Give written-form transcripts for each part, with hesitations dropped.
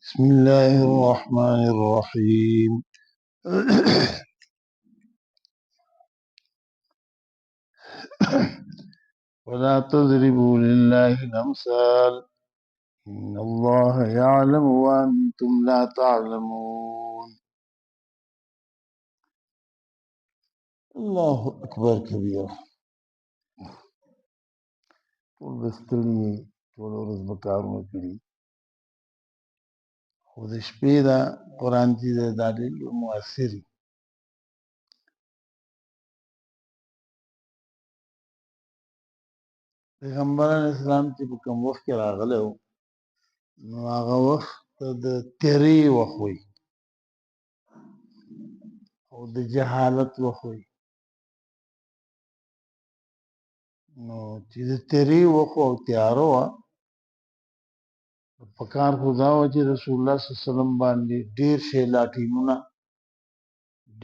بسم الله الرحمن الرحيم. ولا تضربوا لله الأمثال إن الله يعلم وأنتم لا تعلمون. الله أكبر كبيرا. ټول بستړي ټول ورځ به کارونه کړي، خو د شپې دا قرآن چې دی دا ډېر مؤثر وي. پیغمبر علیه السلام چې په کوم وخت کې راغلی و، نو هغه وخت د تیرې وخت وي او د جهالت وخت وي. نو چې د تیرې وخت او تیاره وه، پکار خو دا وه چې رسول الله صلی الله علیه وسلم باندې ډېر شی لاټینونه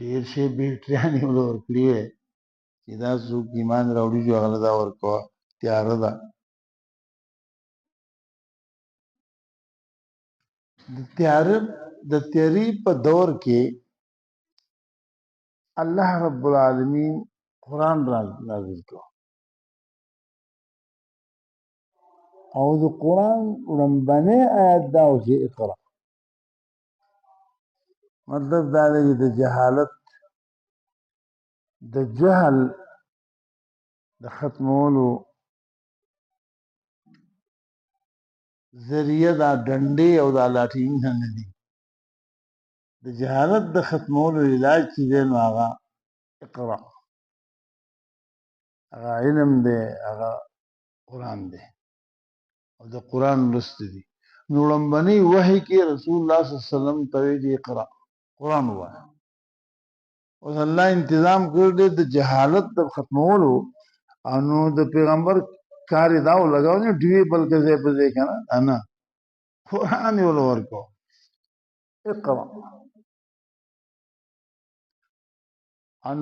ډېر شی بیټریانې ورله ورکړي وی چې دا څوک ایمان راوړي چې هغه له دا ورکوه. تیاره ده. د تیارې په دور کې الله رب العالمین قرآن نازل کړ، او د قرآن لومړنی آیت دا و چې اقرأ. مطلب دا دی چې د جهالت د جهل د ختمولو ذریعه دا ډنډې او دا لاټینونه نه دي. د جهالت د ختمولو علاج چې دی نو هغه اقرأ، هغه علم دی، هغه قرآن دی او د قرآن لوست دي. نو لومړنۍ وحی کې رسول الله صلی الله علیه وسلم ته ویل چې اقرأ، قرآن ووایه. اوس الله تنظیم کړی دی د جهالت د ختمولو، او نو د پیغمبر کار یې دا ولګاو نه ډوې بلکې ځای په ځای که نه قرآن یې ول ورکو. اقرأ.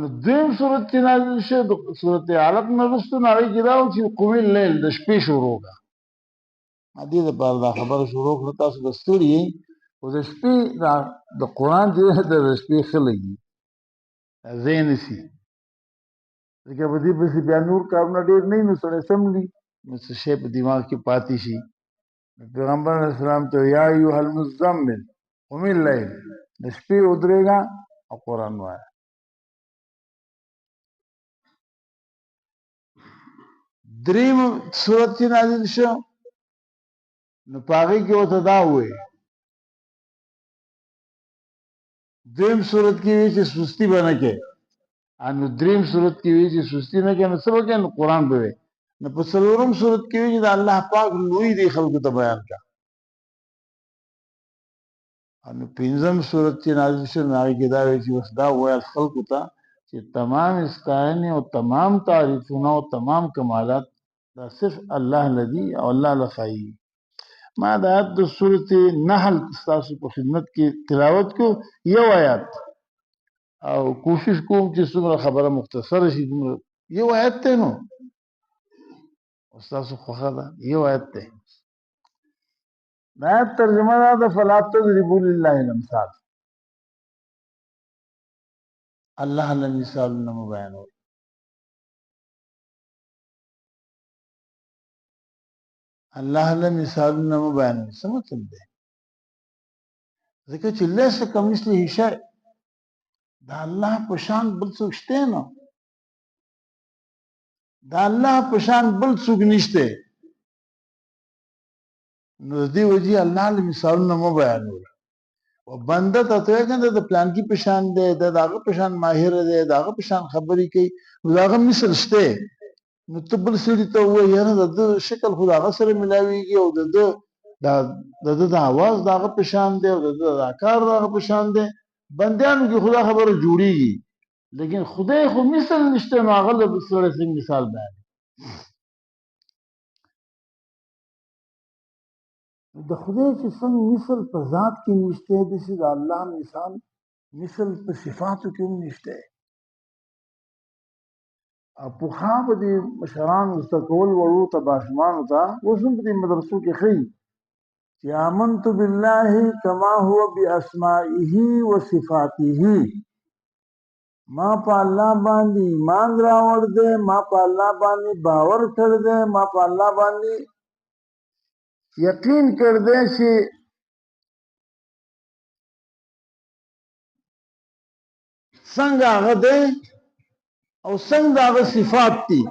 نو دویم صورت چې نازل شو د صورت علق نه وروسته نو هغې کې دا و چې قم اللیل د شپې شروع کړه. دې دپاره دا خبره شروع کړه. تاسو به ستړي یئ، خو د شپې د قرآن چې دی د شپې ښه لګي، ځای نیسي. ځکه په دې پسې بیا نور کارونه ډېر نه وي، نو سړی سملي، نو څه شی په دماغ کې پاتې شي. پیغمبر علیه السلام ته یا ایها المزمل قم اللیل، د شپې ودرېږه او قرآن وایه. دریم صورت چې نازل شو نو په هغې کې ورته دا ووایي، دریم صورت کې وایي چې سستي به نه کوې. نو دریم صورت کې وایي چې سستي نه کوې، نو څه به کوې؟ نو قرآن به وایې. نو په څلورم صورت کې وایي چې د الله پاک لوی دی خلکو ته بیان کړه. نو پنځم صورت چې نازل شو نو هغې کې دا وایي چې اوس دا ووایه خلکو ته چې تمام ستاینې او تمام تعریفونه او تمام کمالات دا صرف الله لدي او الله له ښایي. ما د آیت د صورت نحل ستاسو په خدمت کې تلاوت کو، یو آیات، او کوشش کوم چې څومره خبره مختصره شي. یو آیت دی، نو ستاسو خوښه ده، یو آیت دی. د آیت ترجمه دا ده فلا تضربوا لله الامثال، الله له مثالونه مو بیانوئ. الله له مثالونه مو بیانوئ څه مطلب دی؟ ځکه چې لیس کمثله شیء، د الله په شان بل څوک شته نه، د الله په شان بل څوک نشته. نو د دې وجې الله له مثالونه مو بیانوئ. او بنده ته ته وایې که نه د پلانکي په شان دی، د هغه په شان ماهره دی، د هغه په شان خبرې کوي، نو د هغه مثل شته. نو ته بل سړي ته ووایې یاره د ده شکل خو د هغه سره ملاوېږي، او د ده د اواز د هغه په شان دی، او د ده د کار د هغه په شان دی. بندیانو کې خو دا خبره جوړېږي، لیکن خدای خو مثل نشته، نو هغه له سړی څنګه مثال بیانوي؟ د خدای چې څنګه مثل په ذات کې نشته، داسې د الله مثل په صفاتو کې هم نشته. پخوا به د مشرانو زده کول وړو ته ماشومانو ته، اوس هم په دې مدرسو کې ښیي چې آمنت بالله کما هو باسمائه وصفاته، ما په الله باندې ایمان راوړ دې، ما په الله باندې باور کړ دې، ما په الله باندې یقین کړ دې چې څنګه هغه دی او څنګه هغه صفات دي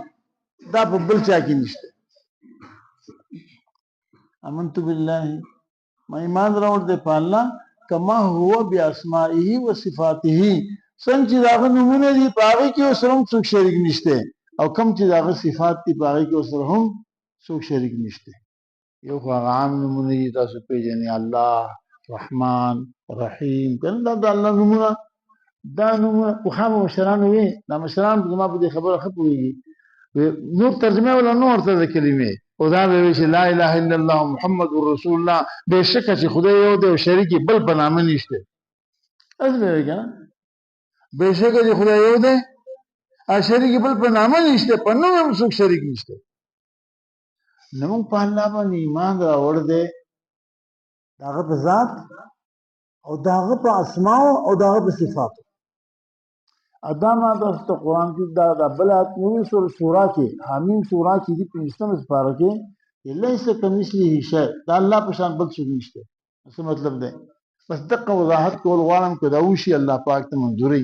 دا په بل چا کې نشته. آمنت بالله، ما ایمان راوړ دې په الله کما هو باسمائه وصفاته، څنګه چې داغه نمونه دي په هغه کې سره هم څوک شریک نشته، او کم چې داغه صفات دي په هغه کې سره هم څوک شریک نشته. یو خو هغه عام نمونه دي تاسو پیژنئ، الله رحمان رحیم، کنه دا الله نمونه، دا نمونه خو خامه مشرانو وي، دا مشران زما په دې خبره ښه پوهېږي، نور ترجمه ولا نور ته د کلمې او دا به وي چې لا اله الا الله محمد رسول الله، بېشکه چې خدای یو دی او شریک بل په نامه نشته. اوس به وي کنه بېشکه چې خدای یو دی او شریک بل په نامه نشته، په نوم هم څوک شریک نشته. نو موږ په الله باندې ایمان راوړ دی، د هغه په ذات او د هغه په اسماو او د هغه په صفاتو. ادا ما تاسو ته قرآن کې دا بل آیت نوې سوره کې حمیم سوره کې دي 15 سپاره کې لیس کمثله شیء، دا الله په شان بل څه نشته. څه مطلب دی؟ بس دقه وضاحت کول غواړم که دا وشي الله پاک ته منظوري،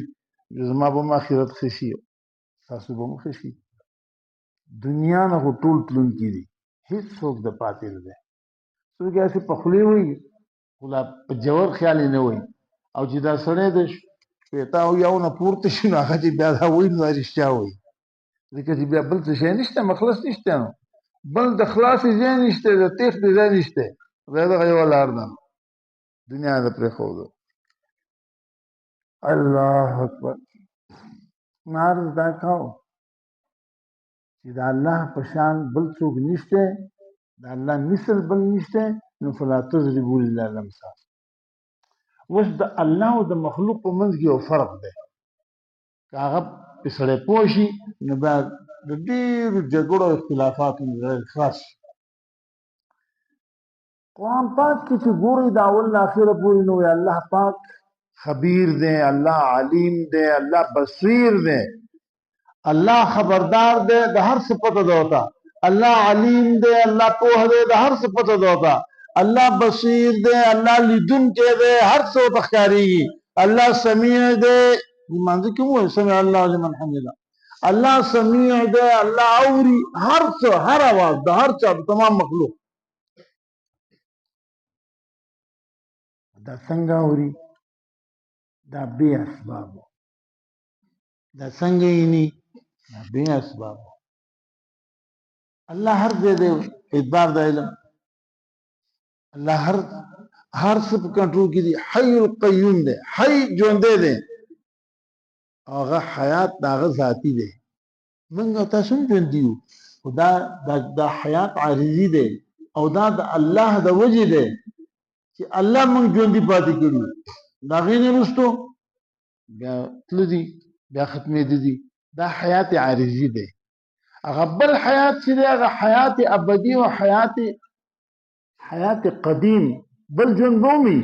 زما به آخرت ښه شي تاسو به مو ښه شي. دنیا نه خو ټول تلونکي دي، هېڅوک د پاتې نه دی. څوک هسې په خولې وایي خو لا په جوور خیال یې نه وایي، او چې دا سړی د شپېته او یو نه پورته شي نو هغه چې بیا دا وایي نو دا رښتیا وایي، ځکه چې بیا بل څه شی نشته، مخلص نشته، نو بل د خلاصې ځای نشته، د تېښتې ځای نشته، دا دغه یوه لار ده دنیا د پرېښودو. الله اکبر. ما عرض دا کوو چې د الله په شان بل څوک نشته، د الله مثل بل نشته، نو فلا تضربوا لله الامثال. اوس د الله او د مخلوق په منځ کې یو فرق دی، که هغه پې سړی پوه شي نو بیا د ډېرو جګړو او اختلافاتو نه خلاص شي. قرآن پاک کې چې ګورئ د اول نه اخره پورې نو الله پاک خبیر دی، الله علیم دی، الله بصیر دی، الله خبردار دی د هر څه پته ده ورته، الله علیم دی، الله پوه دی د هر څه پته ده ورته، الله بصیر دی، الله لیدونکی دی، هر څه ورته ښکارېږي، الله سمیع دی، لمانځه کې ووایي سمع الله لمن حمده، الله سمیع دی، الله اوري هر څه، هر اواز د هر چا د تمام مخلوق. دا څنګه اوري؟ دا بې اسبابو. دا څنګه یې دا بې اسبابو. الله هر ځای دی اعتبار د علم، الله هر څه په کنټرول کې دی، حی القیوم دی، حی ژوندی دی، هغه حیات د هغه ذاتي دی، موږ تاسو هم ژوندي یو، خو دا حیات عارضي دی، او دا د الله د وجې دی چې الله موږ ژوندي پاتې کړي، د هغې نه وروستو بیا تله دي، بیا ختمېده دي، دا حیات عارضي دی. هغه بل حیات چې دی هغه حیات ابدي او حیات قدیم بل ژوند بومي.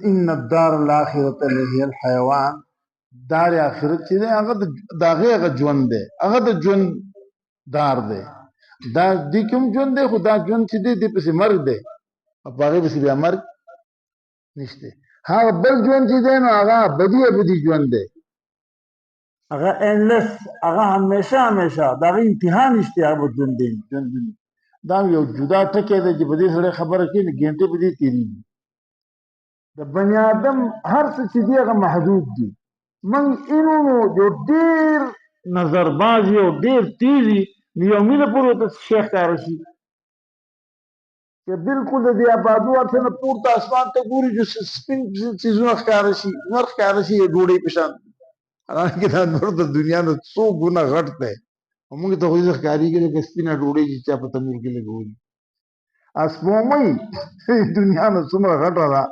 ان الدار الاخرة لهي الحيوان، دار آخرت چې دی هغه د هغې هغه ژوند دی، هغه د ژوند دار دی، دا دې کې هم ژوند دی، خو دا ژوند چې دی دې پسې مرګ دی، او په هغې پسې بیا مرګ نشته. هغه بل ژوند چې دی نو هغه ابدي ژوند دی، هغه اینلس، هغه همیشه د هغه انتها نشته، هغه ژوند دی. دا یو جدا ټکی دی چې په دې سړی خبره کوي نو ګنټې په دې تېرېږي. د بني آدم هر څه چې دی هغه محدود دي. موږ اینو یو ډېر نظرباز یو ډېر تیز وي نو یو مینه پورې ورته شی ښکاره شي چې بلکل د دې آبادو ورته نه پورته اسمان ته ګوري چې سپین څیزونه ښکاره شي، نور ښکاره شي د ډوډۍ په شان، حالانکې دا نور د دنیا نه څو ګونه غټ دی، او موږ ته خو داسې ښکارېږي لکه سپینه ډوډۍ چې چا په تنور کې لګولي. سپوږمۍ دنیا نه څومره غټه ده،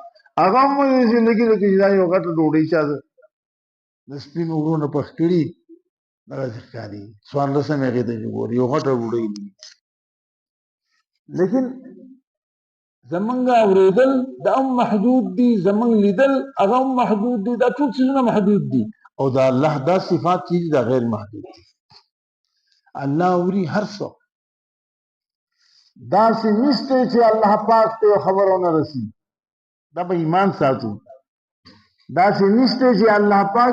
هغه هم داسې لګي لکه چې دا یو غټه ډوډۍ چا د سپینو غرونو پخ کړي دغسې ښکارېږي. څوارلسمې هغې ته چې ګوري یو غټه ډوډۍ. لیکن زمنګ اوریدل دا محدود دي، زمنګ لیدل هغه محدود دي، دا ټول څیزونه محدود دي. او دا الله دا صفات چې دا غیر محدود دي. الله اوري هر څه. دا سې نشته چې الله پاک ته خبرونه رسي. دا به ایمان ساتو. دا سې نشته چې الله پاک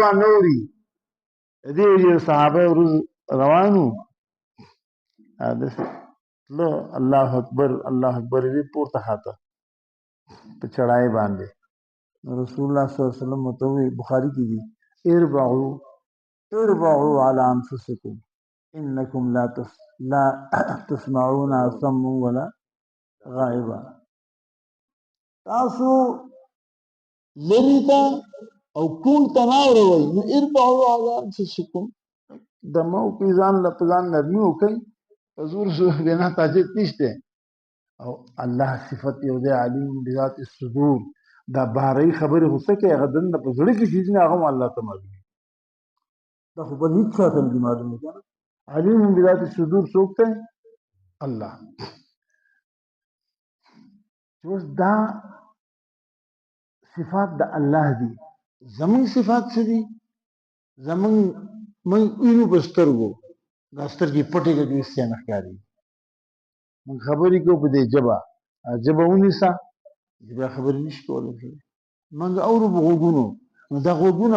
وا نوري. دې یو صحابه روانو له الله اکبر الله اکبر دې پورته خاطه په چړای باندې رسول الله صلی الله علیه وسلم متوي بخاری کې دي اربعوا على انفسكم انكم لا تسمعون صم ولا غائبا. تاسو لریتا او کول تناوروي نو اربعوا على انفسكم دمو کې ځان لپاره نرمي وکي حضور بنا تاجت نشته. او الله صفت یو دی علیم بذات الصدور. دا باري خبره هوسه کې غدن په زړه کې شي نه هغه الله ته معلوم. دا خو په هیڅ څه نه معلوم دی. علیم بذات الصدور څوک ته الله. اوس دا صفات د الله دي. زمون صفات څه دي؟ زمون من اینو بسترګو دا سترګې پټې کې دوی څه نه ښکاري. من خبرې کو په دې جبا ونیسا بیا خبرې نشي کولای. من اورو بغوګونو نو دا غوګونه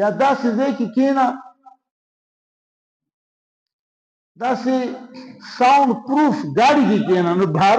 یا داسې ځای کې کېنه داسې ساوند پروف ګاډي کې کېنه نو بهر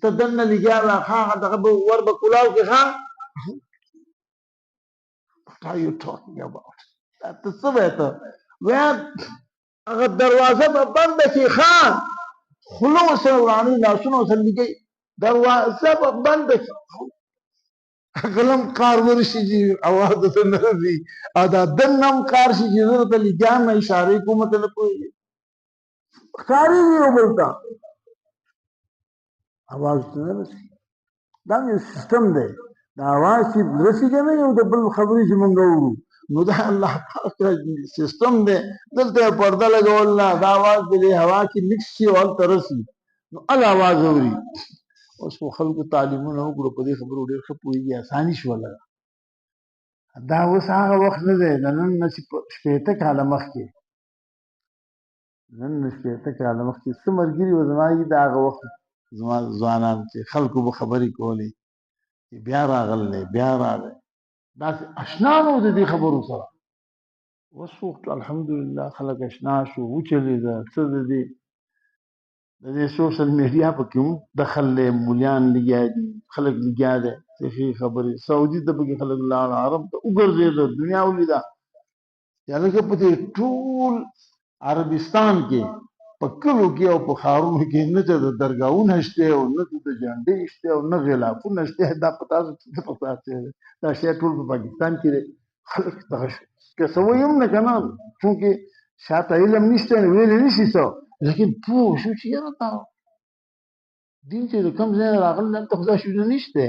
ته دنه لګیا راخه دغه ور به کلاو کې ښه. What are you talking about? ته څه وایې ته؟ وایه هغه دروازه به بنده کړي ښه خوله ورسره ورانوي لاسونه ورسره لګوي دروازه به بنده کړي قلم کار ورشي چې اواز درته نه راځي او دا دنه هم کار شي چې زه درته لګیا یم اشارې کوم ته نه پوهېږې ښکارېږي یو بل ته اواز ته نه رسي. دا یو سیستم دی. دا اواز چې رسي که نه یو د بل خبرې چې موږ اورو نو دا الله پاک سیستم دی. دلته پرده لګول نه دا اواز د هوا کې مکس شي او هلته رسي نو هغه اواز اوري. اوس خو خلکو تعلیمونه وکړو په دې خبرو ډېر ښه پوهېږي اساني شوله. دا اوس هغه وخت نه دی د نن نه چې 80 کاله مخکې څه ملګري وو زما د هغه وخت زما ځوانان چې خلکو به خبرې کولې چې بیا راغلی بیا راغی داسې اشنا نه و د دې خبرو سره. اوس وخت الحمدلله خلک اشنا شو وچلېده. څه د دې سوشل میډیا پکې هم دخل دی. مولیان لګیا دي خلک لګیا دی صحیح خبرې. سعودي ته پکې خلک لاړه عرب ته وګرځېده دنیا ولیده. هلکه په دې ټول عربستان کې په کلو کې او په ښارونو کې نه چې د درګاهونه شته او نه د جنډې شته او نه غلافونه شته. دا په تاسو دا شی ټول په پاکستان کې دی. خلک دغه شو که څه وایي هم نه که نه چونکې شاته علم نشته نو ویلی نشي څه لیکن پوه شو چې یاره دا دین چې د کوم ځای نه راغلی دلته خو دا شیونه نشته.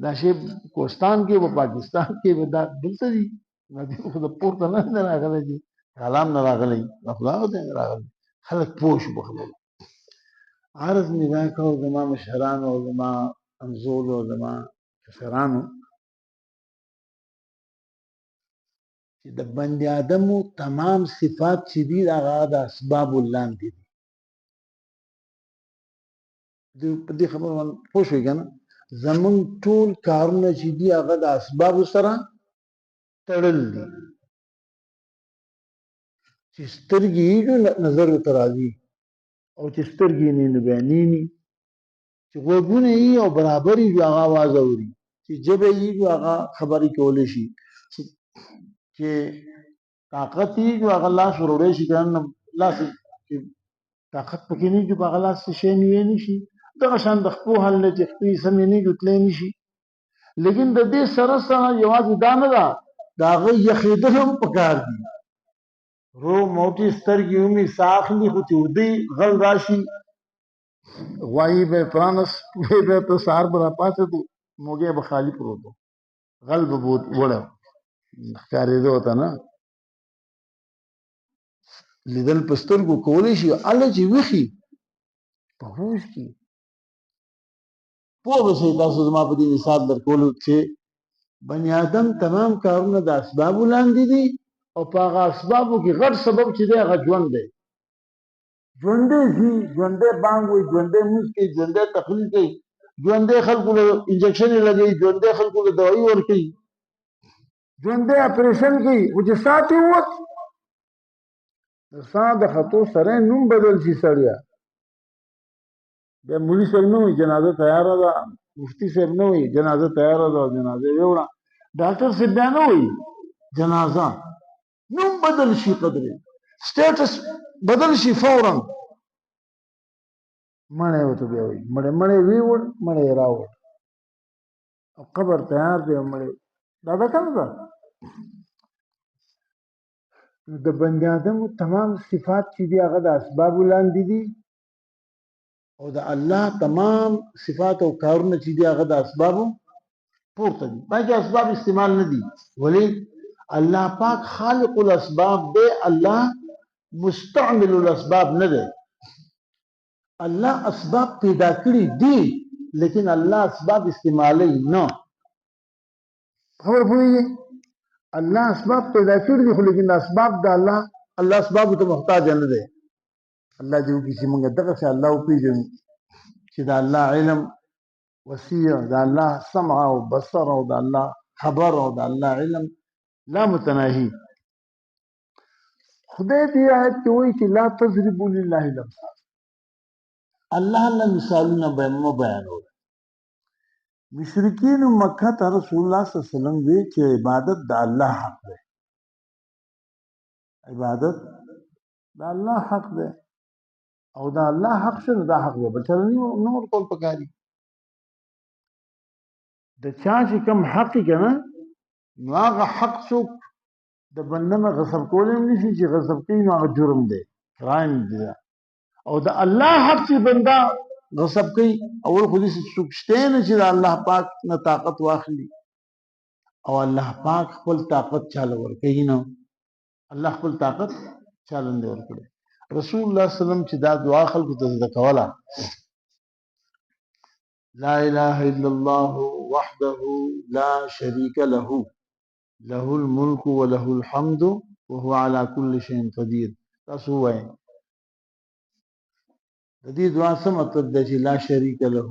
دا شی کوستان کې په پاکستان کې به دا دلته دي. دا دین خو د پورته نه راغلی دي کلام نه راغلی دا خو هغه ځای نه راغلی. خلک پوه شو په خبرو. عرض مې دا کول زما مشرانو او زما همزولو او زما کشرانو چې د بند آدمو تمام صفات چې دي هغه د اسباب لاندې دي. په دې خبره باندې پوه شوې که نه؟ زمونږ ټول کارونه چې دي هغه د اسبابو سره تړل دي. چې سترګې یې نظر ورته راځي او چې سترګې یې نو بیا نیني. چې غوږونه یې او برابر یې هغه اواز اوري. چې ژبه یې هغه خبرې کولی شي. چې طاقت یې هغه لاس وروړی شي که نه لاس طاقت پکې نه وي په هغه لاس څه شی نیوی نه شي. دغه شان د خپو حل دی چې خپې سمې نه وي تللی نه شي. لیکن د دې سره سره یوازې دا نه ده د هغه یخېدل هم پکار دي. رو موټې سترګې ومې ساه اخلي خو چې ودی غل راشي غوایي به یې پرانست پوهې به ته سهار به راپاڅېدو موږی به خالي پروت و غل به وړی ښکارېده ورته نه. لیدل په سترګو کولی شي هله چې ویښي په هوش کې پوه به شئ تاسو زما په دې مثال درکولو چې بني آدم تمام کارونه د اسبابو لاندې دي او په هغه اسبابو کې غټ سبب چې دی هغه ژوند دی ژوندی ځي ژوندی بانګ وایي ژوندی مونځ کوي ژوندی تقریر کوي ژوندی خلکو له انجکشن یې لګوي ژوندی خلکو له دوایي ورکوي ژوندی اپریشن کوي خو چې ساه ترې ووت د ساه د ختو سره نوم بدل شي سړیه بیا مولي صاحب نه وایي جنازه تیاره ده مفتي صاحب نه وایي جنازه تیاره ده جنازه یوړه ډاکټر صاحب بیا نه وایي جنازه نوم بدل شي قدرې سټیټس بدل شي فورا مړی ورته بیا وایي مړی ویوړ مړی یې راوړ او قبر تیار دی او مړی دا ده که نه ده د بني آدمو تمام صفات چې دي هغه د اسبابو لاندې دي او د الله تمام صفات او کارونه چې دي هغه د اسبابو پورته دي باقي اسباب استعمال نه دي ولی الله پاک خالق الاسباب دی الله مستعمل الاسباب نه دی الله اسباب پیدا کړي دي لیکن الله اسباب استعمالي نه خبر پوهیږئ الله اسباب پیدا کړي دي خو لیکن اسباب د الله اسباب ته محتاج نه دی الله دې وکړي چې موږ دغسې الله وپېژنو چې د الله علم وسیع د الله سمع او بصر او د الله خبر او د الله علم لا متناهي خدای دې آیت کې وایي چې لا تضربوا لله الامثال الله له مثالونه مه بیانوئ مشرکین مکه ته رسول الله صلی الله علیه وسلم وی چې عبادت د الله حق دی عبادت د الله حق دی او د الله حق شنو دا حق دی بل چا نور کول پکاري د چا چې کوم حق که نه نو هغه حق څوک د بنده نه غصب کولی هم نشي چې غصب کوي نو هغه جرم دی کرایم دی او د الله حق چې بنده غصب کوي اول خو داسې څوک شته نه چې د الله پاک نه طاقت واخلي او الله پاک خپل طاقت چاله ورکوي نه الله خپل طاقت چاله نه ورکړي رسول الله صلی الله علیه وسلم چې دا دعا خلکو ته زده کوله لا اله الا الله وحده لا شريك له له الملك وله الحمد وهو على كل شيء قدير تاسو وایي د دې دعا څه مطلب دی چې لا شریک له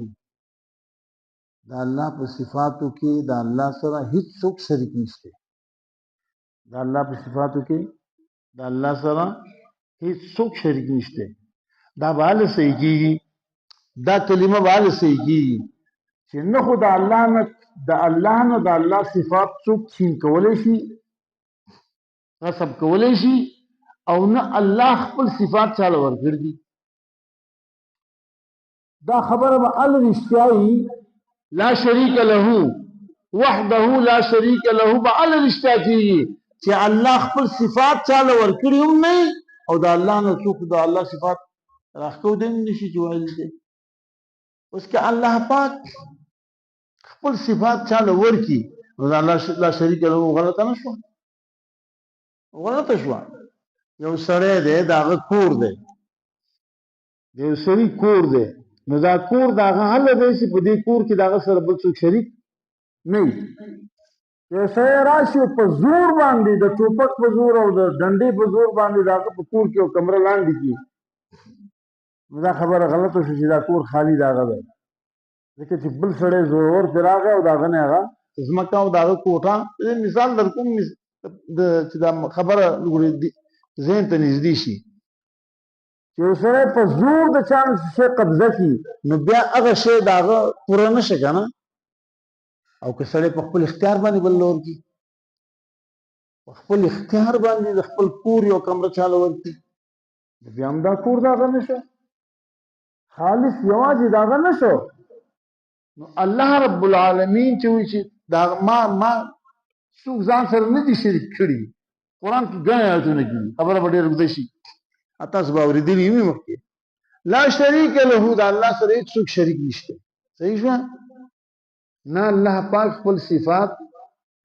د الله په صفاتو کې د الله سره هیڅ څوک شریک نشته د الله په صفاتو کې د الله سره هیڅ څوک شریک نشته دا باندې صحیح کیږي دا کلمه باندې صحیح کیږي چې نه خو د الله نه د الله صفات څوک چین کولی شي غصب کولی شي او نه الله خپل صفات چاله ورکړي دي دا خبره به رښتیايي لا شریک له وحده لا شریک له به رښتیا کیږي چې الله خپل صفات چاله ورکړي هم نه او د الله نه څوک د الله صفات راښکودی هم نشي چې ویلی دی اوس که الله پاک خپل صفات چاله ورکړي نو د الله لا شریک له غلطه نه شوه غلطه شوه یو سړی دی د هغه کور دی د یو سړي کور دی نو دا کور د هغه حله دی چې په دې کور کې د هغه سره بل څوک شریک نه وي یو سړی راشي په زور باندې د ټوپک په زور او د ډنډې په زور باندې د هغه په کور کې یو کمره لاندې کړي نو دا خبره غلطه شوه چې دا کور خالي د هغه دی ځکه چې بل سړی زورور پرې راغی او د هغه نه هغه ځمکه او د هغه کوټه مثال در کوم چې دا خبره ذهن ته نږدې شي چې یو سړی په زور د چا نه شی قبضه کړي نو بیا هغه شی د هغه پوره نه شي که نه او که سړی په خپل اختیار باندې بل لور کړي په خپل اختیار باندې د خپل کور یو کمره چاله ورکړي بیا هم دا کور د هغه نه شو خالص یوازې د هغه نه شو نو الله رب العالمین چې وایي چې دا ما څوک ځان سره نه دي شریک کړي قرآن کې ګڼې آیتونه کېږي خبره به ډېره اوږده شي تاسو به اورېدلي وي مخکې لا شریک له د الله سره هېڅ څوک شریک نشته صحیح شوه نه الله پاک خپل صفات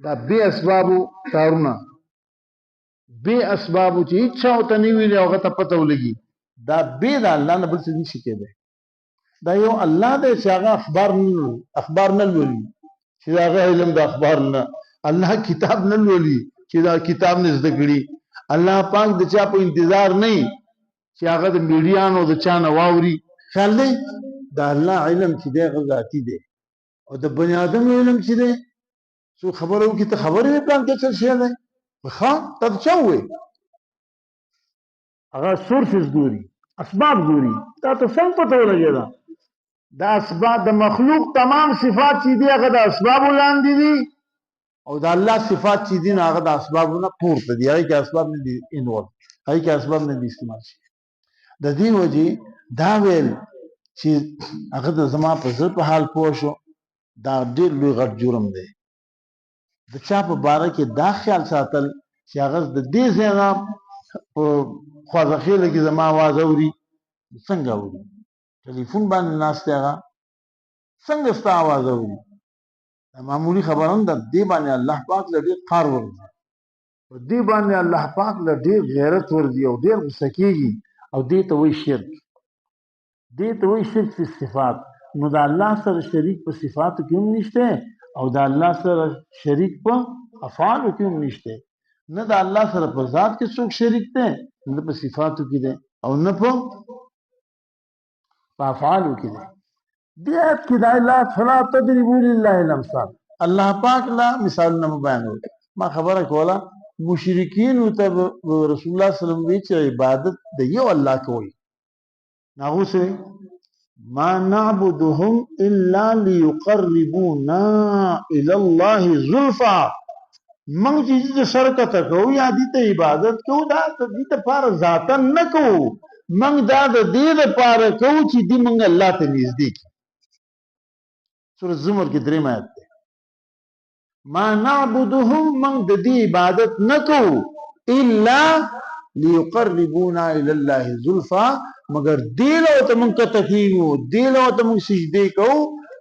دا بې اسبابو کارونه بې اسبابو چې هېڅ چا ورته نه ویلي او هغه ته پته ولګي دا بې د الله نه بل څه نشي کېدی دا یو الله دې چې هغه اخبار نه لولي چې هغه علم د اخبار نه، الله کتاب نه لولي چې دا کتاب نه زده کړي، الله پاک د چا په انتظار نه چې هغه د میډیانو د چا نه واوري. خیال دی دا الله علم چې دی هغه ذاتي دی، او د بني آدم علم چې دی څو خبرو کې ته خبرې پلان کې څه شی دی ښه ته چا وې هغه سورسز ګوري، اسباب ګوري، تا ته څنګه پته ولګېده دا اسباب د مخلوق تمام صفات چې دي هغه د اسبابو لاندې دي، او د الله صفات چې دي هغه د اسبابونه پورته دي، هغه کې اسباب نه دي انوالو، هغه کې اسباب نه دي استعمال شي. د دې وجې دا ویل چې هغه د زما په زړه په حال پوه شو دا ډېر لوی غټ جرم دی. د چا په باره کې دا خیال ساتل چې هغه د دې ځای نه په خوازخېله کې زما اواز اوري، څنګه اوري؟ ټلیفون باندې ناست دی هغه څنګه ستا اواز اوري؟ معمولی خبره نه ده، دې باندې الله پاک له ډېر قهر ورځي، په دې باندې الله پاک له ډېر غیرت ورځي او ډېر غوسه کېږي، او دې ته وایي شرک. دې ته وایي شرک فی صفات. نو د الله سره شریک په صفاتو کې هم نشته، او د الله سره شریک په افعالو کې هم نشته. نه د الله سره په ذات کې څوک شریک دی، نه په صفاتو کې دی، او نه په افعالو کې دی. دې آیت کې د الله فلا تضربوا لله الامثال، الله پاک لا مثالونه بیانول. ما خبره کوله مشرکین ته رسول الله صلی الله علیه وسلم وی چې عبادت د یو الله کوي، ناغو سره ما نعبدهم الا ليقربونا الى الله زلفا، موږ چې شرکت کوو یا دې ته عبادت کوو دا دې ته پر ذاتن نه کوو، موږ دا د دې لپاره کوو چې دې موږ الله ته نږدې کړي. سورۃ زمر کې دریم آیت ده، ما نعبدهم موږ د دې عبادت نه کوو الا ليقربونا الى الله زلفا، مگر دیلو ته مونږ کته کیږو، دیلو ته مونږ سجدې کوو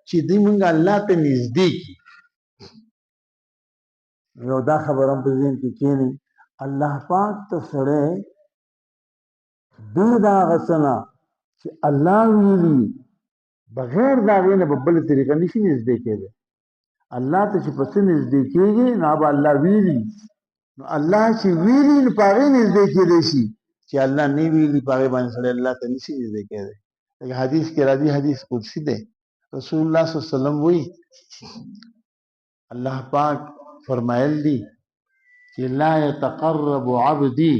چې دې مونږ الله ته نږدې کړي. یو دا خبره هم په ذهن کې کښېني، الله پاک ته سړی بې د هغه څه نه چې الله ویلي بغیر د هغې نه به بله طریقه نشي نږدې کېدی. الله ته چې په څه نږدې کېږي نو به الله ویلي، نو الله چې ویلي نو په هغې نږدې کېدی شي، چې الله نه ویلي په هغې باندې سړی الله ته نشي نږدې کېدی. لکه حدیث کې راځي، حدیث قدسي دی، رسول الله صلی الله علیه وسلم وایي الله پاک فرمایل دي چې لا يتقرب عبدي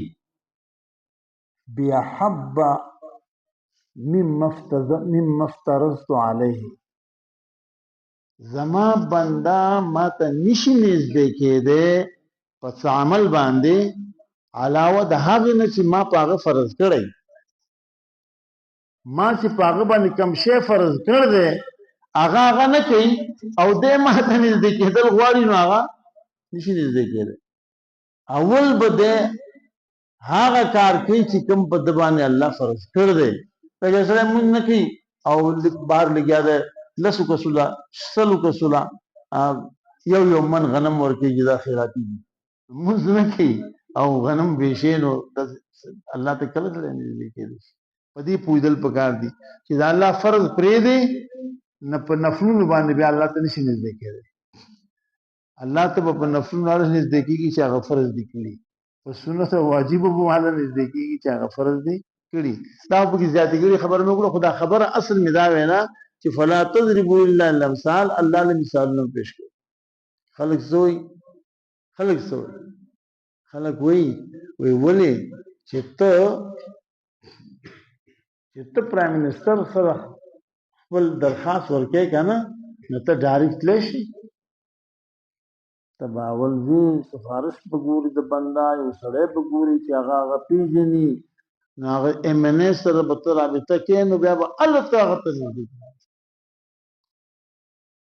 بأحب مما افترضت عليه، زما بنده ما ته نشي نږدې کېدی په څه عمل باندې علاوه د هغې نه چې ما په هغه فرض کړی، ما چې په هغه باندې کوم شی فرض کړ دی هغه نه کوي، او دی ما ته نږدې کېدل غواړي نو هغه نشي نږدې کېدی. اول به دی هغه کار کوي چې کوم په ده باندې الله فرض کړ دی. لکه سړی مونږ نه کوي او بهر لګیا دی، لسو کسو له سلو کسو له یو من غنم ورکوي، دا خیراتي دي، مونږ نه کوي او غنم بیشي، نو الله ته کله سړی نږدې کېدی شي. په دې پوهېدل پکار دي چې دا الله فرض پرېږدي نه په نفلونو باندې بیا الله ته نشي نږدې کېدی. الله ته به په نفلونو باندې نږدې کېږي چې هغه فرض دي کړي، په سنت او واجبو باندې نږدې کېږي چې هغه فرض دي کړي. دا په کې زیاتې کړي خبره نه کړو، خدا خبره اصل مې دا وینا چې فلا تضربوا الا الامثال، الله له مثالونه پیش کړي. خلک سوی خلک وایي ولې چې ته پرایم منسټر سره خپل درخواست ورکړې که نه نو ته ډایرکټ تللی شي، ته به اول ځې سفارش به ګوري د بنده، یو سړی به ګوري چې هغه پېژني، نو هغه ایم این اے سره به ته رابطه کوې، نو بیا به هلته هغه ته نږدې کړي.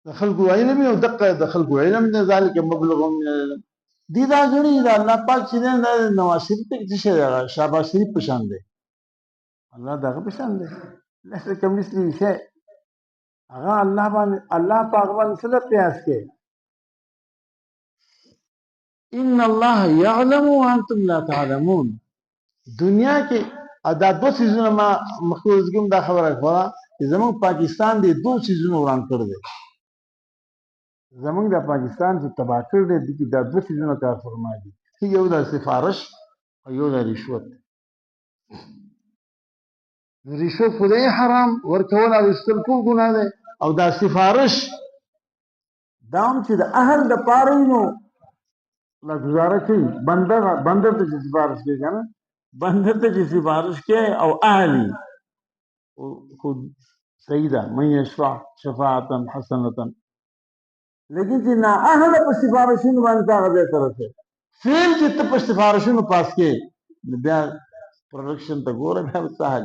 د خلکو علم او دقه د خلکو علم دی، ذلک مبلغ من العلم. دې دا ګڼي د الله پاک چې دی دا نواز شریف ته څه شی دی، شهباز شریف په شان دی، الله د هغه په شان دی، لیس کمثله شیء. هغه الله باندې الله په هغه باندې څه قیاس کوي؟ ان الله يعلم وانتم لا تعلمون. دنیا کې دا دوه څیزونه ما مخکې کوم دا خبره کوله چې زمونږ پاکستان دې دو سیزونو وران کړ دی زمونږ د پاکستان چې تباه کړ دی دې کې دا دوه سیزونه کار فرما دي یو د سفارش او یو د رشوت رشوت خدای حرام ورکول او استل ټول ګناه دی او دا سفارش دا هم چې د اهل د پاره نو لا گزاره کوي بندر ته چې سفارش کوي که نه بندر ته چې سفارش کوي او اهلي خود صحیح ده من یشفع شفاعتا حسنتا لیکن چې نا اهل په سفارشونو باندې هغه ځای ته رسوي فعل چې ته په سفارشونو پاس کې بیا پروډکشن ته ګوره بیا به سهل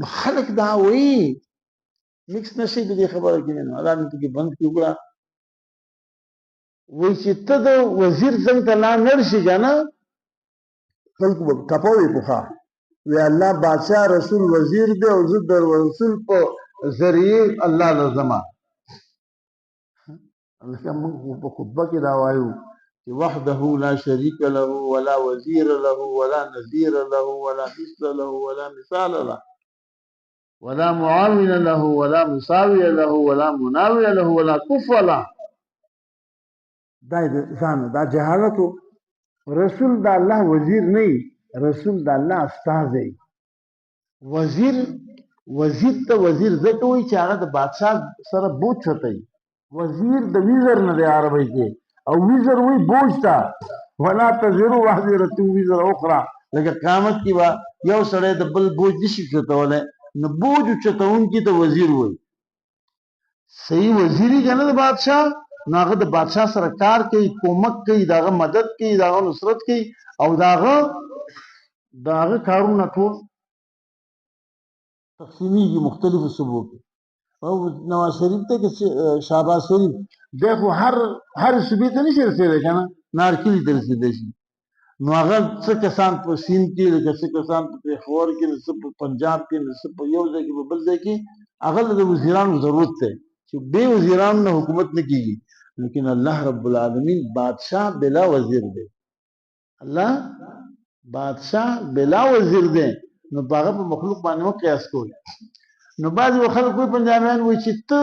نو خلک دا وایي مکس نشي په دې خبره کې نه دا مې پکې بند کړي وکړه وایي چې ته د وزیر څنګ ته لا نړ شي که نه خلکو به ټپه وي پخوا وی الله بادشاہ رسول وزیر دی او زه د رسول په ذریعې الله لزما لکه موږ په خطبه کې دا وایو چې وحده لا شریک له ولا وزیر له ولا نظیر له ولا مثل له ولا مثال له ولا معاون له ولا مساوي له ولا مناوي له ولا كفو له دا جهالت رسول د الله وزیر نه رسول د الله استاد دی وزیر ته وزیر ځکه وایي چې هغه د بادشاه سره بوج چوتوي وزیر د ویزر نه دی عربی کې او ویزر وایي بوج ته ولا تزر وازره وزر اخرى لکه قیامت کې به یو سړی د بل بوج نشي چوتولی نو بوج چتونکي ته وزیر وایي صحیح وزیری که نه د بادشاه نو هغه د بادشاه سره کار کوي کومک کوي د هغه مدد کوي د هغه نصرت کوي او د هغه کارونه ټول تقسیمیږي مختلفو صوبو کې او نواز شریف ته که شهباز شریف دی خو هر صوبې ته نشي رسېدی که نه نارکلي ته رسېدی شي نو هغه څه کسان په سیند کې لکه څه کسان په پېښور کې نو څه په پنجاب کې نو څه په یو ځای کې په بل ځای کې هغه د وزیرانو ضرورت دی چې بې وزیرانو نه حکومت نه کېږي لیکن الله رب العالمین بادشاہ بلا وزیر دی الله بادشاہ بلا وزیر دی نو هغه په مخلوق باندې مو قیاس کوي نو بعضې خلک وایي پنجابیان وایي چې ته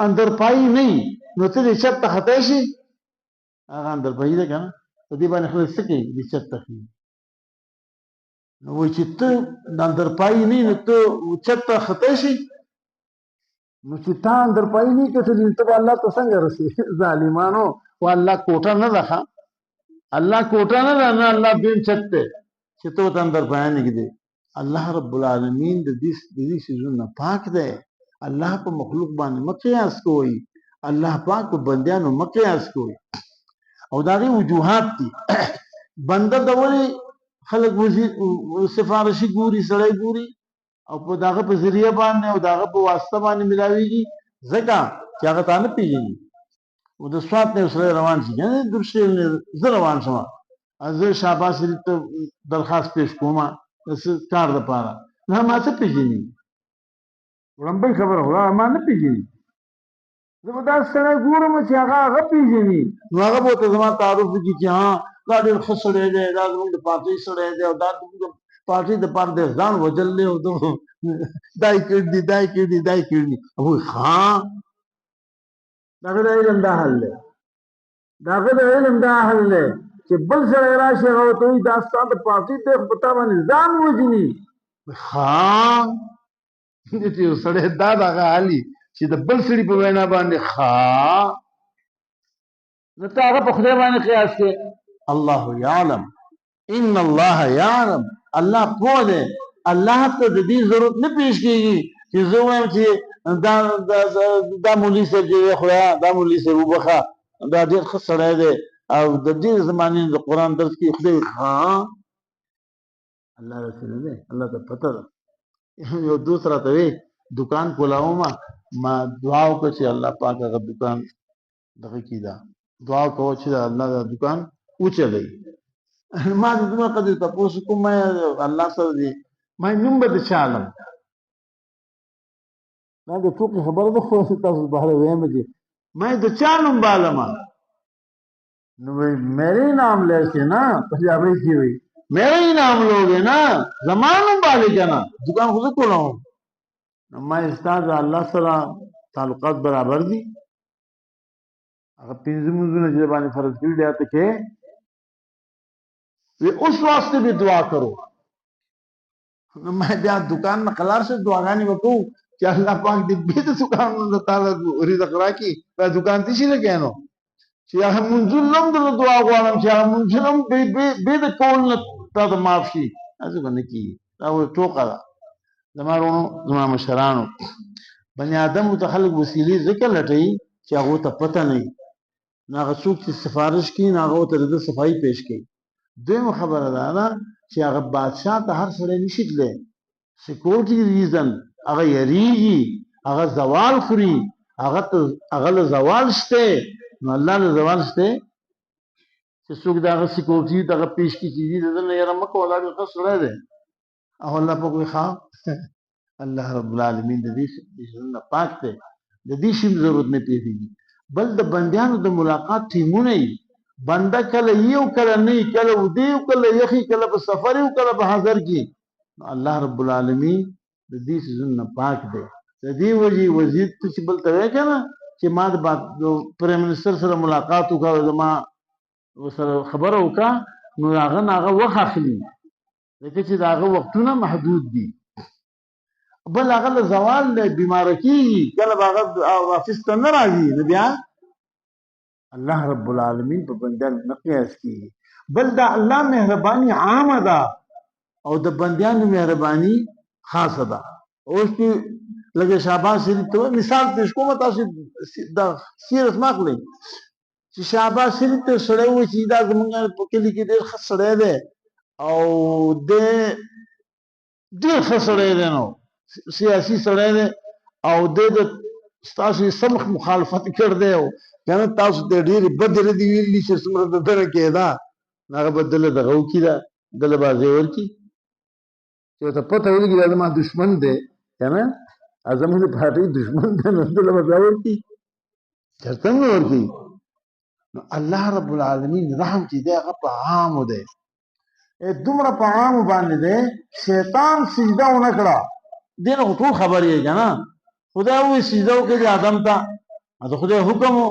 اندرپایي نه یي نو ته دې چت ته خطی شي هغه اندرپایي دی که نه په دې باندې خلک څه کوي دې چت ته خي نو وایي چې ته اندرپایي نه یي نو ته چت ته خطی شي نو چې تا اندرپایي نه یي کتلي ته به الله ته څنګه رسې ظالمانو و الله کوټه نه ده ښه الله کوټه نه ده نه الله دین چت دی چې ته ورته اندرپایه نه ږدې الله رب العالمین د دې څیزونو پاک دی الله په مخلوق باندې مه قیاس کوئ الله پاک په بندیانو مه قیاس کوئ او د هغې وجوهات دي بنده ته ولې خلک سفارشي ګوري سړی ګوري او په دغه په ذریعه باندې او دغه په واسطه باندې ملاویږي ځکه چې هغه تا نه پېژني او د سوات نه یو سړی روان شي درشل نه زه روان شم زه شهباز شریف ته درخواست پیش کوم کار دپاره نو ما څه پېژني وړاندې خبره خو ما نه پېژني زه به داسې سړی ګورم چې هغه پېژني نو هغه به ورته زما تعارف وکړي چې ها دا ډېر ښه سړی دی دا زموږ د پارټۍ سړی دی او دا زموږ د پارټۍ دپاره د ځان وجلی او دا یې کړي دي دا یې کړي دي دا یې کړي دي هغوی ښه د هغه د علم دا حل دی د هغه د علم دا حل دی چې بل سړی راشي هغه ورته وایي دا ستا د پارټۍ دی خو په تا باندې ځان وژني ښه چې یو سړی دا د هغه حل چې د بل سړي په وینا باندې ښه نو ته هغه په خدای باندې قیاس کې الله یعلم ان الله یعلم الله پوه دی الله ته د دې ضرورت نه پیش کېږي چې زه وایم چې دا مولي صاحب چې خدایه دا مولي صاحب وبخه دا ډېر ښه سړی دی او د ډېرې زمانې د قرآن درس کې خدای ښه الله رسول دی الله ته پته ده یو دوست راته وی دکان کولاوم ما دعا وکړه چې الله پاک هغه دکان دغه کړي دا دعا کوه چې الله دا دکان وچلوي ما د دومره قدر تپوس کوم الله سره دی ما نوم به د چا علم دا د ټوکې خبره ده خو تاسو بهر ویم چې میں د چا نوم بالم نو میرے نام لے کے نا پنجابی کی ہوئی میرا ہی نام لوگے نا زمان نوم بالے کیا نا دکان خود کھولا ہوں ما استاد الله سره تعلقات برابر دي هغه پنځه منځونه چې باندې فرض کړی دی ته کې وی اوس واسطه به دعا کرو نو ما بیا دکان نه خلاص دعاګانې وکړو چې الله پاک دې به د دکان الله تعالی رزق راکړي دا دکان ته شي لګینو چې هغه منځلم د دعا غواړم چې هغه منځلم به د کول نه تا ته معاف شي هغه باندې کی دا و ټوکا زمارونو زما مشرانو بني آدم ته خلق وسیلې ذکر لټي چې هغه ته پته نه هغه څوک چې سفارش کوي هغه ته د صفائی پیش کوي دویمه خبره ده نه چې هغه بادشاہ ته هر سړی نشي تللی سکیورټي ریزن هغه یریږي هغه زوال خوري هغه له زوال شته نو الله له زوال شته چې څوک دغه سکیورټي دغه پیش کی چیزي ده نه یاره مکه ولا به خسر ده او الله په کوئی ښا الله رب العالمین د دې څخه پاک دی د دې شي ضرورت نه پیږي بل د بندیانو د ملاقات ټیمونه بنده کله یو کله نه کله ودی کله یخي کله په سفر او کله په حاضر کی الله رب العالمین د دې څخه پاک دی د دې وزیر ته بل ته کنه چې ما د پریم منسٹر سره ملاقات وکړه ما وسره خبره وکړه نو هغه وخت اخلي لکه چې داغه وختونه محدود دي بل هغه زوال له بیمار کیږي کله هغه افس ته نه راځي نو بیا الله رب العالمین په بندیان نه قیاس کیږي بل دا الله مهرباني عامه ده او د بندیانو مهرباني خاصه ده اوس کې لکه شعبان شریف ته مثال پیش کوم تاسو د سیرت ماخلي چې شعبان شریف ته سره و چې دا زمونږ په کلی کې ډېر ښه سړی دی او ډېر ښه سړی دی نو سیاسي سړی دی او د ستاسو سمخ مخالفت کړ دی او کنه تاسو ته ډېرې بدې ردې ویلي چې څومره د دغه کېده هغه به دله دغه وکړي ده دله بازۍ ورکړي چې ورته پته ولګي دا زما دښمن دی که نه زموږ د پارټۍ دښمن دی نو دله به بیا ورکړي چېرته نه ورکړي نو الله رب العالمین رحم چې دی هغه په عامو دی دومره په عامو باندې دی شیطان سجده ونه کړه دې نه خو ټول خبر یې که نه خدای وایي سجده وکړئ د آدم ته د خدای حکم و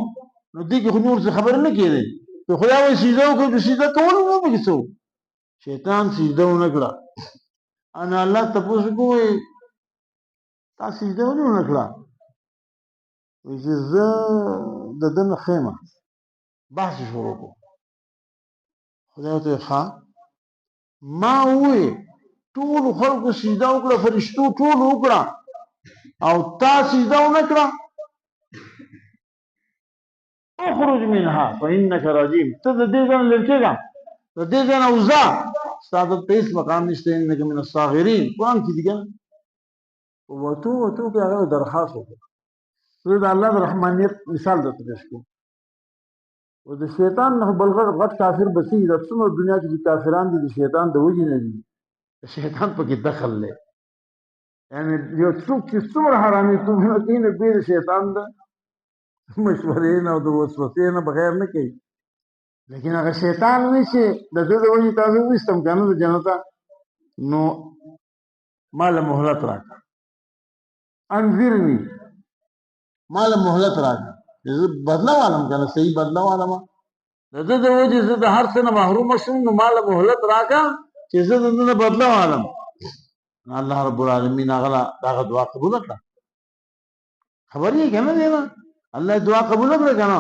نو دې کې خو نور څه خبرې نه کېدی که خدای وایي سجده وکړئ نو سجده کول نو پکې څه شیطان سجده ونه کړه انا الله تپوس کوی تا سجده ولې ونه کړه وایي چې زه د ده نه خیمه بحث شروع کړو خدای ورته ښه ما ووایي ټول خلکو سجده وکړه فرشتو ټول وکړه او تا سجده ونه کړه اخرج منها فانك رجيم ته د دې ځان لږ کېږه د دې ځان اوزا ستا دلته هېڅ مقام نشته انک من الصاغرین قرآن کې دي که نه وتو کې هغه درخواست وکړه زه د الله د رحمانیت مثال درته پیش کړم او د شیطان نه بل غټ کافر بسي د څومره دنیا کې چې کافران دي د شیطان د وجې نه دي د شیطان پکې دخل دی یعنی یو څوک چې څومره حرامي توبونه کوي نو بې د شیطان د مشورې نه او د وسوسې نه بغیر نه کوي لیکن هغه شیطان نه چې د ده د وجې تاسو وویستم که نه د جنته نو ما له مهلت راکړه انذرني ما له مهلت راکړه زه بدله والم که نه صحیح بدله والم د ده د وجې زه د هر څه نه محرومه شوم نو ما له مهلت راکړه چې زه د ده نه بدله والم الله رب العالمین هغه دعا قبوله کړه خبر یې که نه دی نه الله دعا قبوله کړه که نه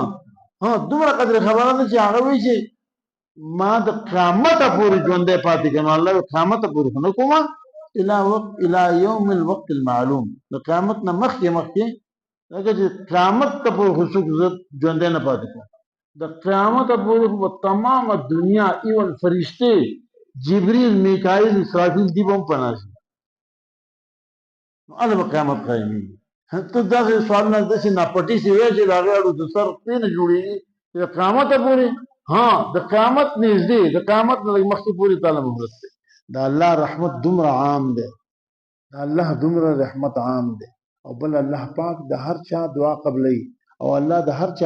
دومره قدر خبره ده چې هغه وایي چې ما د قیامته پورې ژوندی پاتې کړم الله قیامته پورې خو نه کومه الى یوم الوقت المعلوم د قیامت نه مخکې لکه چې قیامت ته پورې خو څوک ژوندی نه پاتې کړم د قیامته پورې خو تمامه دنیا ایول فرشتې جبریل میکائیل اسرافیل دی به هم پناه شي نو هله به قیامت قایمېږي ته داسې سوالونه داسې ناپټي سي وایي چې د هغې اړو د سر پرې نه جوړېږي چې د قیامته پورې د قیامت نږدې د قیامت نه لږ مخکې پورې تعالی مهلت دی د الله رحمت دومره عام دی د الله دومره رحمت عام دی او بل الله پاک د هر چا دعا قبلوي او الله د هر چا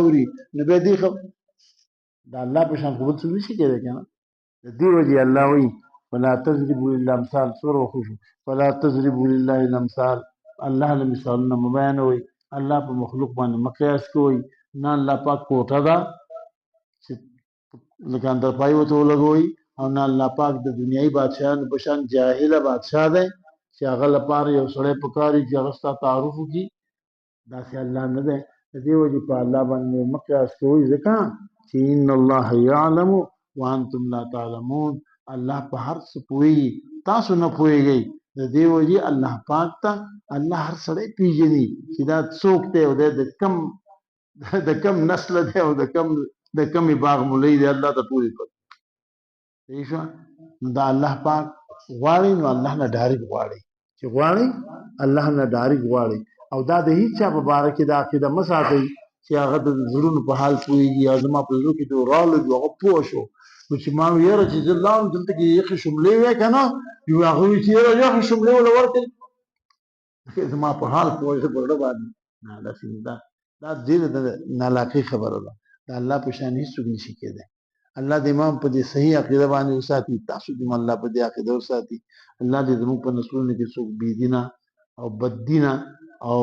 اوري نو بیا دې د الله په شان قبول څه نشي کېدی که نه د دې وجې الله وایي فلا تضربوا لله الامثال سوره وخوشو فلا تضربوا لله الامثال الله له مثالونه مه بیانوئ، الله په مخلوق باندې مه قیاس کوئ. نه الله پاک کوټه ده چې لکه اندرپای ورته ولګوئ، او نه الله پاک د دنیایي بادشاهانو په شان جاهله بادشاه دی چې هغه لپاره یو سړی پکار وي چې هغه ستا تعارف وکړي. داسې الله نه دی. د دې وجې په الله باندې مه قیاس کوئ، ځکه چې ان الله یعلم وانتم لا تعلمون. الله په هر څه پوهېږي، تاسو نه پوهېږئ. د دې وجې الله پاک ته الله هر سړی پیژني چې دا څوک دی او دی د کم نسل دی او د کمې باغ مولۍ دی، الله ته ټولې پته. صحیح شوه. نو دا الله پاک غواړي، نو الله نه ډارېک غواړي، چې غواړي الله نه ډارېک غواړي. او دا د هیڅ چا په باره کې دا عقیده مه ساتئ چې هغه د زړونو په حال پوهېږي، یا زما په زړه کې چې راولګي هغه پوه شو. نو چې ما وي یاره چې زه لاړم دلته کې یخې شملې وې که نه، نو هغه وایي چې یاره یخې شملې وله ورکړئ، زما په حال پوه زه په زړه باندې نه. داسې دا ډېره د نالاقۍ خبره ده. د الله په شان هېڅوک نشي کېدی. الله دې امام په دې صحیح عقیده باندې وساتي، تاسو دې الله په دې عقیده وساتي. الله دې زموږ په نسلونو کې څوک بېدینه او بددینه او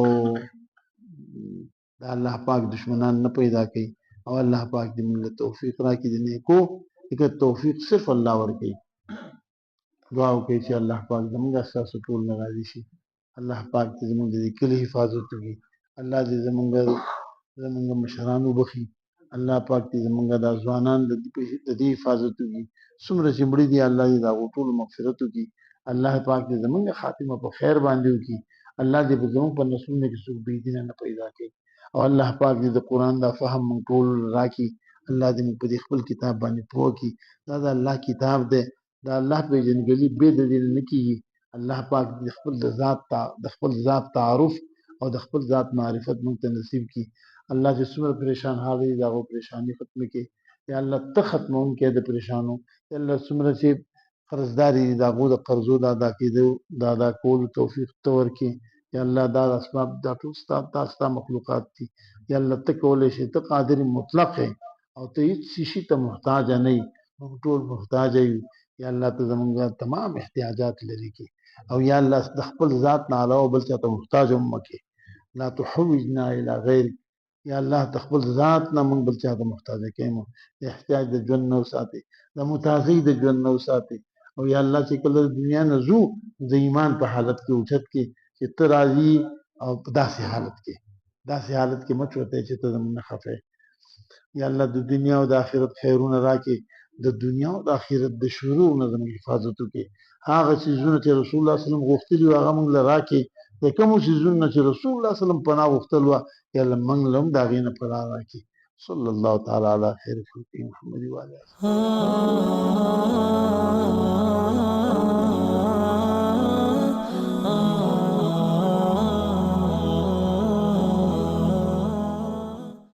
د الله پاک دشمنان نه پیدا کوي. او الله پاک دې موږ له توفیق راکړي د نیکو. ځکه توفیق صرف الله ورکوي. دعا وکړئ چې الله پاک زموږ ستاسو ټول نه راضي شي. الله پاک دې زموږ د دې کلي حفاظت وکړي. الله دې زموږ مشران وبخي. الله پاک دې زموږ د ځوانان د دې حفاظت وکړي. څومره چې مړي دي الله دې د هغو ټولو مغفرت وکړي. الله پاک دې زموږ خاتمه په خیر باندې وکړي. الله دې زموږ په نسلونو کې څوک بېدینه نه پیدا کوي. او الله پاک دې د قرآن دا فهم موږ ټول راکړي. الله دې موږ په دې خپل کتاب باندې پوه کړي. دا د الله کتاب دی. د الله پېژندګلي بې د دې نه کېږي. الله پاک د خپل ذات تعارف او د خپل ذات معرفت موږ ته نصیب کړي. الله چې څومره پریشان حال دي د هغو پریشاني ختمه کړي. یا الله ته ختموونکی د پریشانو. یا الله څومره چې قرضدار دي د هغو د قرضو د ادا کولو توفیق ته ورکړي. یا الله دا اسباب دا ټول ستا مخلوقات دي. یا الله ته کولی شي، ته قادر مطلق یې او ته هېڅ شي ته محتاج نه یې، موږ ټول محتاج یو. یا الله ته زموږ تمام احتیاجات لري کې. او یا الله د خپل ذات نه علاوه بل چاته محتاج هم مه کې. لا تحوجنا الى غیرک. یا الله د خپل ذات نه موږ بل چاته محتاج کوي. د احتیاج د ژوند نه وساتي، د محتاجۍ د ژوند نه وساتي. او یا الله چې کله د دنیا نه ځو د ایمان په حالت کې اوچت کې چې ته راځي، او په داسې حالت کې مه چوتئ چې ته زموږ نه خفه. یا الله د دنیا او د آخرت خیرونه راکړي. د دنیا او د آخرت د شرور نه زموږ حفاظت وکړي. هغه څیزونه چې رسول الله صلی الله علیه وسلم غوښتلي وو هغه موږ له راکړي. د کومو څیزونو نه چې رسول الله صلی الله علیه وسلم پناه غوښتل وه، یا الله موږ له هم د هغې نه پناه راکړي. صلی الله تعالی علی خیر خلقه محمد و علیه